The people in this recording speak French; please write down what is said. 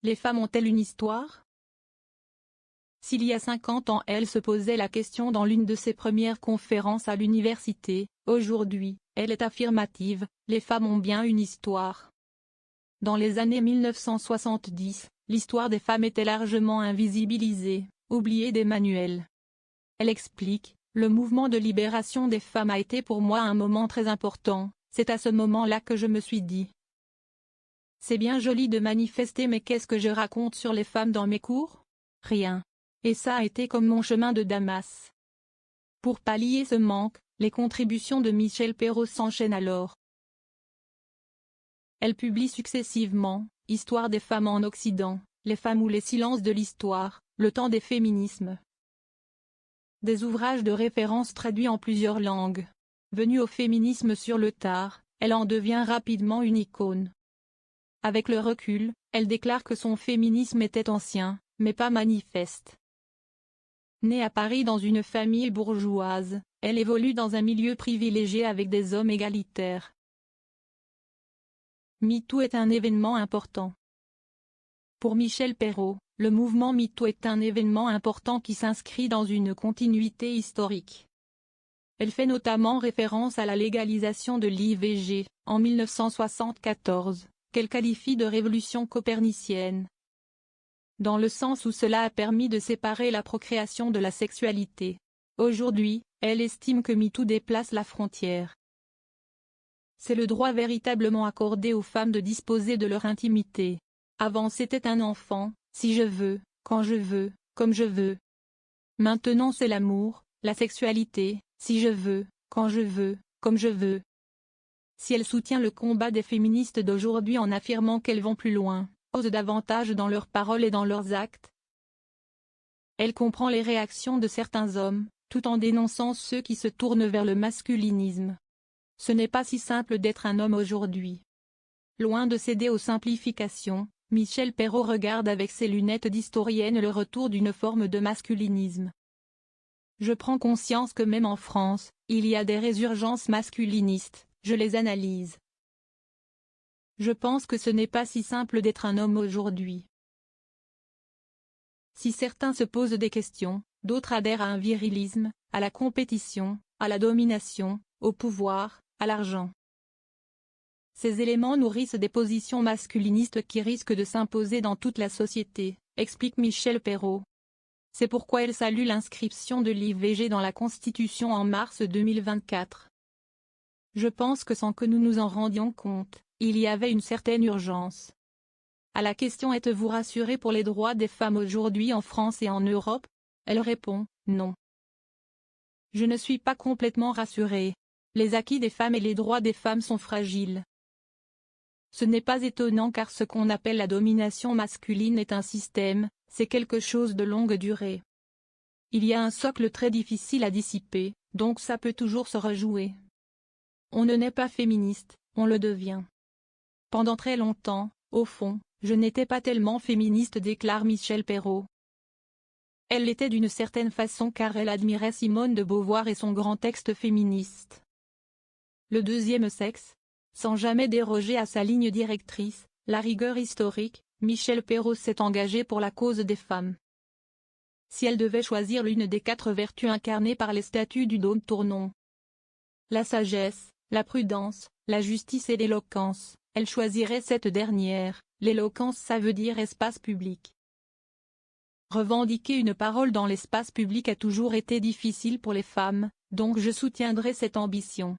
Les femmes ont-elles une histoire? S'il y a 50 ans elle se posait la question dans l'une de ses premières conférences à l'université, aujourd'hui, elle est affirmative, les femmes ont bien une histoire. Dans les années 1970, l'histoire des femmes était largement invisibilisée, oubliée des manuels. Elle explique, le mouvement de libération des femmes a été pour moi un moment très important, c'est à ce moment-là que je me suis dit. C'est bien joli de manifester mais qu'est-ce que je raconte sur les femmes dans mes cours? Rien. Et ça a été comme mon chemin de Damas. Pour pallier ce manque, les contributions de Michel Perrault s'enchaînent alors. Elle publie successivement, Histoire des femmes en Occident, Les femmes ou les silences de l'histoire, Le temps des féminismes. Des ouvrages de référence traduits en plusieurs langues. Venue au féminisme sur le tard, elle en devient rapidement une icône. Avec le recul, elle déclare que son féminisme était ancien, mais pas manifeste. Née à Paris dans une famille bourgeoise, elle évolue dans un milieu privilégié avec des hommes égalitaires. MeToo est un événement important. Pour Michel Perrault, le mouvement MeToo est un événement important qui s'inscrit dans une continuité historique. Elle fait notamment référence à la légalisation de l'IVG, en 1974, qu'elle qualifie de révolution copernicienne. Dans le sens où cela a permis de séparer la procréation de la sexualité. Aujourd'hui, elle estime que MeToo déplace la frontière. C'est le droit véritablement accordé aux femmes de disposer de leur intimité. Avant c'était un enfant, si je veux, quand je veux, comme je veux. Maintenant c'est l'amour, la sexualité, si je veux, quand je veux, comme je veux. Si elle soutient le combat des féministes d'aujourd'hui en affirmant qu'elles vont plus loin, osent davantage dans leurs paroles et dans leurs actes, elle comprend les réactions de certains hommes, tout en dénonçant ceux qui se tournent vers le masculinisme. Ce n'est pas si simple d'être un homme aujourd'hui. Loin de céder aux simplifications, Michel Perrault regarde avec ses lunettes d'historienne le retour d'une forme de masculinisme. Je prends conscience que même en France, il y a des résurgences masculinistes, je les analyse. Je pense que ce n'est pas si simple d'être un homme aujourd'hui. Si certains se posent des questions, d'autres adhèrent à un virilisme, à la compétition, à la domination, au pouvoir, à l'argent. Ces éléments nourrissent des positions masculinistes qui risquent de s'imposer dans toute la société, explique Michel Perrault. C'est pourquoi elle salue l'inscription de l'IVG dans la Constitution en mars 2024. Je pense que sans que nous nous en rendions compte, il y avait une certaine urgence. À la question « Êtes-vous rassurée pour les droits des femmes aujourd'hui en France et en Europe ?» elle répond « Non. Je ne suis pas complètement rassurée. Les acquis des femmes et les droits des femmes sont fragiles. Ce n'est pas étonnant car ce qu'on appelle la domination masculine est un système, c'est quelque chose de longue durée. Il y a un socle très difficile à dissiper, donc ça peut toujours se rejouer. On ne naît pas féministe, on le devient. Pendant très longtemps, au fond, je n'étais pas tellement féministe déclare Michel Perrault. Elle l'était d'une certaine façon car elle admirait Simone de Beauvoir et son grand texte féministe. Le deuxième sexe. Sans jamais déroger à sa ligne directrice, la rigueur historique, Michel Perrault s'est engagé pour la cause des femmes. Si elle devait choisir l'une des 4 vertus incarnées par les statuts du Dôme Tournon, la sagesse, la prudence, la justice et l'éloquence, elle choisirait cette dernière. L'éloquence ça veut dire espace public. Revendiquer une parole dans l'espace public a toujours été difficile pour les femmes, donc je soutiendrai cette ambition.